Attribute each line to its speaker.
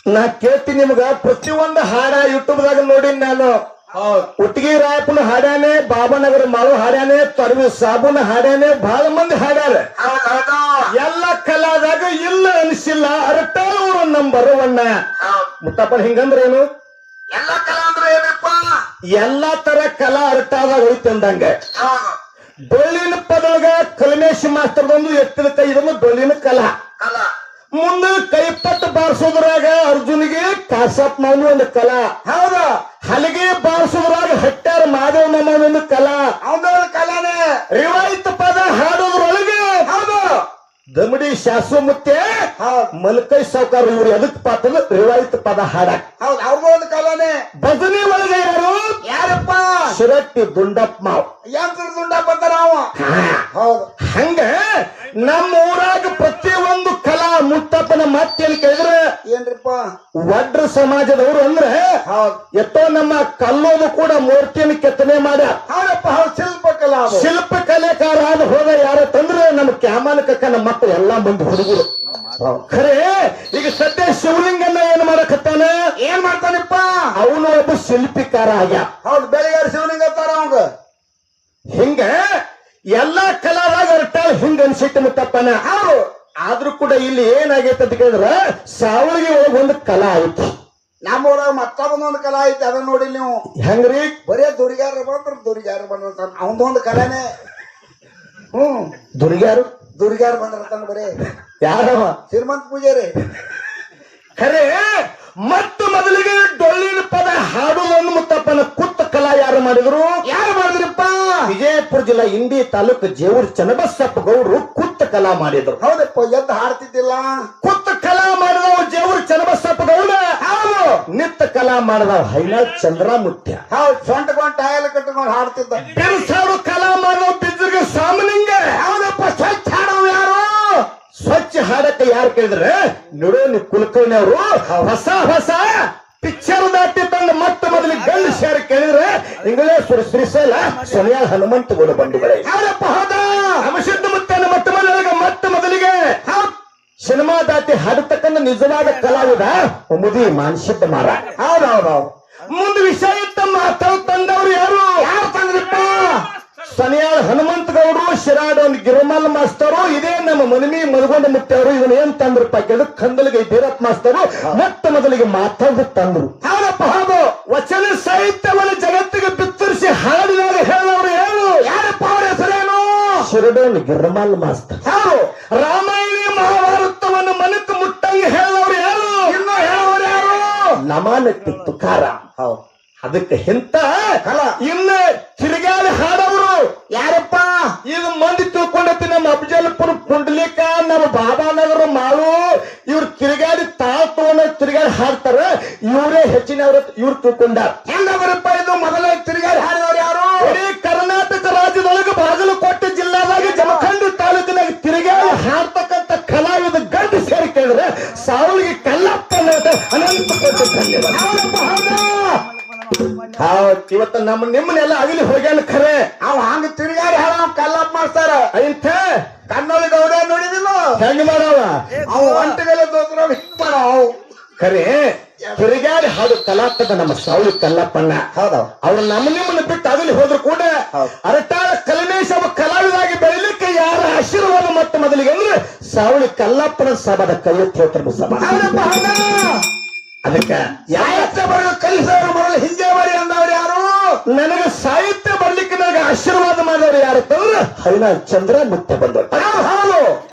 Speaker 1: ನಾ ಕೇಳ್ತೀನಿ ನಿಮ್ಗ ಪ್ರತಿಯೊಂದು ಹಾಡ ಯೂಟ್ಯೂಬ್ ದಾಗ ನೋಡಿ ನಾನು ಉಟ್ಗಿ ರಾಯಪ್ಪನ ಹಾಡ್ಯಾನೆ ಬಾಬಾನಗರ ಮಾಳು ಹಾಡ್ಯಾನೆ ತೊರವಿ ಸಾಬುನ ಹಾಡ್ಯಾನೆ ಬಹಳ ಮಂದಿ ಹಾಡ್ಯಾರ ಎಲ್ಲ ಕಲಾದಾಗ ಇಲ್ಲ ಅನಿಸಿಲ್ಲ ಅರಟಾಳ ಊರು ನಂಬರ್ ಒನ್ನ ಮುತ್ತಪ್ಪನ ಹಿಂಗಂದ್ರ ಏನು
Speaker 2: ಎಲ್ಲ ಕಲಾ ಅಂದ್ರೆ ಏನಪ್ಪ
Speaker 1: ಎಲ್ಲಾ ತರ ಕಲಾ ಅರಟಾದಾಗ ಹೋಯ್ತು ಅಂದಂಗ ಡೊಳ್ಳಿನ ಪದೊಳಗ ಕಲ್ಮೇಶ್ ಮಾಸ್ತರ್ದೊಂದು ಎತ್ತಿದ ಕೈ ಇದೊಂದು ಡೊಳ್ಳಿನ ಕಲಾ
Speaker 2: ಕಲಾ
Speaker 1: ಮುಂದೆ ಕೈಪಟ್ಟು ಬಾರಿಸೋದ್ರಾಗ ಅರ್ಜುನಿಗೆ ಕಾಸಪ್ಪನವನು ಒಂದು ಕಲಾ
Speaker 2: ಹೌದು
Speaker 1: ಹಲಗೆ ಬಾರಿಸೋದ್ರಾಗ ಹಟ್ಟಾರ ಮಾದೇವ ಮಾಮ ಒಂದು ಕಲಾ
Speaker 2: ಅವನೊಂದು ಕಲಾನೇ
Speaker 1: ರಿವಾಯಿತ ಪದ ಹಾಡೋದ್ರೊಳಗೆ
Speaker 2: ಹೌದು
Speaker 1: ದಮಡಿ ಶಾಸು ಮುತ್ತೆ ಮಲ್ಕೈ ಸಾವುಕಾರ ಇವ್ರು ಎದಕ್ ಪಾತ್ರ ರಿವಾಯಿತ ಪದ ಹಾಡಕ್
Speaker 2: ಹೌದು ಅವ್ರಿಗೂ ಒಂದು ಕಲಾನೇ
Speaker 1: ಭಜನೆ ಒಳಗೆ ಯಾರು
Speaker 2: ಯಾರಪ್ಪ
Speaker 1: ಶಿರಟ್ಟಿ ದುಂಡಪ್ಪ ಮಾವ್
Speaker 2: ಯಂತ್ರ ದುಂಡ ಬಂದಾರ ಅವ ಹೌದು
Speaker 1: ಹಂಗ ನಮ್ಮ ಊರಾಗ ಪ್ರತಿಯೊಂದು ಕಲಾ ಮುತ್ತಪ್ಪನ ಮಾತೇಳಿ ಕೇಳಿದ್ರೆ
Speaker 2: ಏನ್ರಿಪ್ಪ
Speaker 1: ವಡ್ರ ಸಮಾಜದವರು ಅಂದ್ರೆ
Speaker 2: ಹೌದು
Speaker 1: ಎಷ್ಟೋ ನಮ್ಮ ಕಲ್ಲೋದು ಕೂಡ ಮೂರ್ತಿಯನ್ನು ಕೆತ್ತನೆ ಮಾಡ್ಯಾರ
Speaker 2: ಹೌದಪ್ಪ ಹೌದು ಶಿಲ್ಪ ಕಲಾ ಅದು.
Speaker 1: ಶಿಲ್ಪ ಕಲೆಕಾರ ಆದ ಹೋದ ಯಾರ ತಂದ್ರೆ ನಮ್ಮ ಕ್ಯಾಮನ ಕಕ್ಕ ನಮ್ಮ ಮಕ್ಕಳು ಎಲ್ಲಾ ಮಂದಿ ಹುಡುಗರು ಖರೆ ಈಗ ಸದ್ಯ ಶಿವಲಿಂಗನ್ನ ಏನ್ ಮಾಡಕತ್ತಾನ
Speaker 2: ಏನ್ ಮಾಡ್ತಾನಪ್ಪ
Speaker 1: ಅವನು ಒಬ್ಬ ಶಿಲ್ಪಿಕಾರ ಆಗ್ಯ
Speaker 2: ಹೌದು ಬೆಳಿಗಾರ ಶಿವಲಿಂಗ ತಾರ ಅವಂಗ
Speaker 1: ಹಿಂಗ ಎಲ್ಲಾ ಕಲಾದಾಗ ಅರ್ಟಾಳ ಹಿಂಗ ಅನ್ಸೈತೆ ಮುತ್ತಪ್ಪನ
Speaker 2: ಹೌದು
Speaker 1: ಆದ್ರೂ ಕೂಡ ಇಲ್ಲಿ ಏನಾಗೈತೆ ಅಂತ ಕೇಳಿದ್ರ ಸಾವಳಿಗೆ ಒಳಗ ಒಂದು ಕಲಾ ಐತಿ
Speaker 2: ನಮ್ಮ ಊರಾಗ ಮತ್ತೊಂದು ಕಲಾ ಐತಿ ಅದನ್ನ ನೋಡಿ ನೀವು
Speaker 1: ಹೆಂಗ್ರಿ
Speaker 2: ಬರೇ ದುರಿಗಾರ ಬಂದ್ರ ಅವನದೊಂದು ಕಲಾನೇ
Speaker 1: ದುರ್ಗ್ಯಾರು
Speaker 2: ದುರಿಗಾರ ಬಂದಿರ್ತಾನ ಬರೇ
Speaker 1: ಯಾರವ
Speaker 2: ಶ್ರೀಮಂತ ಪೂಜಾರಿ
Speaker 1: ಖರೆ ಮತ್ತು ಮೊದಲಿಗೆ ಡೊಳ್ಳಿನ ಪದ ಹಾಡುವುದನ್ನು ಮುತ್ತಪ್ಪನ ಕುತ್ತ ಕಲಾ ಯಾರು ಮಾಡಿದ್ರು
Speaker 2: ಯಾರು ಮಾಡಿದ್ರಪ್ಪ
Speaker 1: ವಿಜಯಪುರ ಜಿಲ್ಲಾ ಇಂಡಿ ತಾಲೂಕು ಜೇವೂರು ಚನ್ನಬಸಪ್ಪ ಗೌಡ್ರು ಕುತ್ತ ಕಲಾ ಮಾಡಿದ್ರು
Speaker 2: ಹೌದಪ್ಪ ಎದ್ದು ಹಾಡ್ತಿದ್ದಿಲ್ಲ
Speaker 1: ಕುತ್ತ ಕಲಾ ಮಾಡಿದವ ಜೇವೂರು ಚನ್ನಬಸಪ್ಪ ಗೌಡ
Speaker 2: ಹೌದು
Speaker 1: ನಿತ್ತ ಕಲಾ ಮಾಡಿದವ ಹೈನಾಳ್ ಚಂದ್ರಮುತ್ಯ
Speaker 2: ಹೌದು ಸೊಂಟಗೊಂಡು ಟಾಯಲ್ ಕಟ್ಕೊಂಡು ಹಾಡ್ತಿದ್ದ
Speaker 1: ಬಿರುಸಾರು ಕಲಾ ಮಾಡಿದವ ಬಿದ್ರಿಗೆ ಸಾಮಲಿಂಗ
Speaker 2: ಹೌದಪ್ಪ ಸ್ವಚ್ಛ ಹಾಡವ್ ಯಾರು
Speaker 1: ಸ್ವಚ್ಛ ಹಾಡಕ್ಕೆ ಯಾರು ಕೇಳಿದ್ರೆ ನಿಡೋನಿ ಕುಲಕರ್ಣಿ ಅವರು ಹೊಸ ಹೊಸ ಪಿಕ್ಚರ್ ದಾಟಿ ತಂದು ಮತ್ತೆ ಮೊದಲಿಗೆ ಗಂಡು ಸೇರಿ ಕೇಳಿದ್ರೆ ಇಂಗ್ಲೇಶ್ವರ ಶ್ರೀಶೈಲ ಸೊನಿಯಾ ಹನುಮಂತಗೌಡ ಬಂಧುಗಳೇ
Speaker 2: ಯಾರಪ್ಪ ಹೌದಾ
Speaker 1: ಅಮಶುದ್ಧ ಮುತ್ತನ ಮತ್ತೆ ಮೊದಲಿಗೆ ಸಿನಿಮಾ ದಾಟಿ ಹಾಡತಕ್ಕಂಥ ನಿಜವಾದ ಕಲಾವಿದ ಮುದಿ ಮಾನಸಿದ್ಧ ಮಾರ
Speaker 2: ಹೌದೌದೌದು
Speaker 1: ಮುಂದೆ ವಿಷಯ ತಮ್ಮ ತಂದವರು ಯಾರು
Speaker 2: ಯಾರು ತಂದ್ರಿಪ್ಪ
Speaker 1: ಸನಿಯಾಳ ಹನುಮಂತಗೌಡರು ಶಿರಾಡ ಒಂದು ಗಿರಿಮಲ್ ಮಾಸ್ತರು ಇದೇ ನಮ್ಮ ಮನಮಿ ಮಲ್ಗೊಂಡ ಮುತ್ತವರು ಇದನ್ನ ಏನ್ ತಂದ್ರಪ್ಪ ಕೇಳಿದ್ರು ಕಂದಲಿಗೆ ಬೀರಪ್ಪ ಮಾಸ್ತರು ಮತ್ತೆ ಮೊದಲಿಗೆ ಮಾತಾಡಿ ತಂದ್ರು
Speaker 2: ಹೌದಪ್ಪ ಹೌದು
Speaker 1: ವಚನ ಸಾಹಿತ್ಯವನ್ನು ಜಗತ್ತಿಗೆ ಬಿತ್ತರಿಸಿ ಹಾಡಿದಾಗ ಹೇಳೋರು ಯಾರು
Speaker 2: ಯಾರಪ್ಪ ಅವ್ರ ಹೆಸರೇನು
Speaker 1: ಶಿರಡೋನ್ ಗಿರಿಮಲ್ ಮಾಸ್ತರ್
Speaker 2: ಹೌದು
Speaker 1: ರಾಮಾಯಣ ಮಹಾಭಾರತವನ್ನು ಮನಕ್ಕೆ ಮುಟ್ಟಂಗೆ ಹೇಳೋರು ಯಾರು
Speaker 2: ಇನ್ನು ಹೇಳೋರು ಯಾರು
Speaker 1: ನಮಾನಟ್ಟಿ ತುಕಾರ
Speaker 2: ಹೌದು
Speaker 1: ಅದಕ್ಕೆ ಇಂತ
Speaker 2: ಕಲಾ
Speaker 1: ಇನ್ನ ತಿರುಗಾಡಿ ಹಾಡವರು
Speaker 2: ಯಾರಪ್ಪ
Speaker 1: ಈಗ ಮಂದಿ ತಿಳ್ಕೊಂಡೈತಿ ನಮ್ಮ ಅಫಜಲ್ಪುರ ಪುಂಡ್ಲಿಕ ನಮ್ಮ ಬಾಬಾನಗರ ಮಾಳು ಇವ್ರು ತಿರುಗಾಡಿ ತಗೊಂಡ ತಿರುಗಾಡಿ ಹಾಡ್ತಾರ ಇವರೇ ಹೆಚ್ಚಿನವ್ರ ಇವ್ರು ತಿಳ್ಕೊಂಡಾರ
Speaker 2: ಹೆಂಗವರಪ್ಪ ಇದು ಮೊದಲ ತಿರುಗಾಡಿ ಹಾಡಿದವ್ರು ಯಾರು
Speaker 1: ಇಡೀ ಕರ್ನಾಟಕ ರಾಜ್ಯದೊಳಗೆ ಬಾಗಲಕೋಟೆ ಜಿಲ್ಲಾದಾಗ ಜಮಖಂಡಿ ತಾಲೂಕಿನಾಗ ತಿರುಗಾಡಿ ಹಾಡ್ತಕ್ಕಂಥ ಕಲಾವಿದ ಗಂಡು ಸೇರಿ ಕೇಳಿದ್ರೆ ಸಾವಳಿಗೆ ಕಲ್ಲಪ್ಪ ಅನಂತ ಕೋಟಿ ಧನ್ಯವಾದ.
Speaker 2: ಹೌದಪ್ಪ ಹೌದಾ
Speaker 1: ಇವತ್ತ ನಿಮ್ಮನ್ನೆಲ್ಲ ಅಗಲಿ ಹೋಗ್ಯಾನ ಖರೆ
Speaker 2: ಅವ ಹಂಗ ತಿರುಗಾಡಿ ಹಾಡ ಕಲ್ಲಪ್ಪ ಮಾಡ್ತಾರ
Speaker 1: ಇಂಥ
Speaker 2: ಕನ್ನೋಳಿ ಗೌಡ ನೋಡಿದಿಲ್ಲ
Speaker 1: ಹೆಂಗ್ ಮಾಡವ
Speaker 2: ಅವ ಒಂಟಿಗೆಲ್ಲ ದೋತ್ರ ಹಿಂಗ್ ಮಾಡವ
Speaker 1: ಖರೆ ತಿರುಗಾಡಿ ಹಾಡು ಕಲಾಪದ ನಮ್ಮ ಸಾವಳಿ ಕಲ್ಲಪ್ಪಣ್ಣ
Speaker 2: ಹೌದವ್
Speaker 1: ಅವ್ರು ನಿಮ್ಮನ್ನ ಬಿಟ್ಟು ಅಗಲಿ ಹೋದ್ರು ಕೂಡ ಅರಟಾಳ ಕಲ್ಮೇಶ್ ಅವ ಕಲಾವಿದಾಗಿ ಬೆಳಿಲಿಕ್ಕೆ ಯಾರ ಆಶೀರ್ವಾದ ಮತ್ತೆ ಮೊದಲಿಗೆ ಅಂದ್ರೆ ಸಾವಳಿ ಕಲ್ಲಪ್ಪನ ಸಭಾದ ಕೈ ಎತ್ತಿ ಹೇಳ್ತಾರೆ ಸಭಾ
Speaker 2: ಹೌದಪ್ಪ ಹೌದಾ
Speaker 1: ಅದಕ್ಕ
Speaker 2: ಸಾಹಿತ್ಯ ಬರೆದು ಕಲಿಸೋರು ಮೊದಲು ಹಿಂದೆ ಬರಿ ಅಂದವ್ರು ಯಾರು
Speaker 1: ನನಗೆ ಸಾಹಿತ್ಯ ಬರ್ಲಿಕ್ಕೆ ನನಗೆ ಆಶೀರ್ವಾದ ಮಾಡಿದವರು ಯಾರು ತಂದ್ರೆ ಹೈನ ಚಂದ್ರ ಮುತ್ತೆ ಬಂದವರು
Speaker 2: ಹೌದು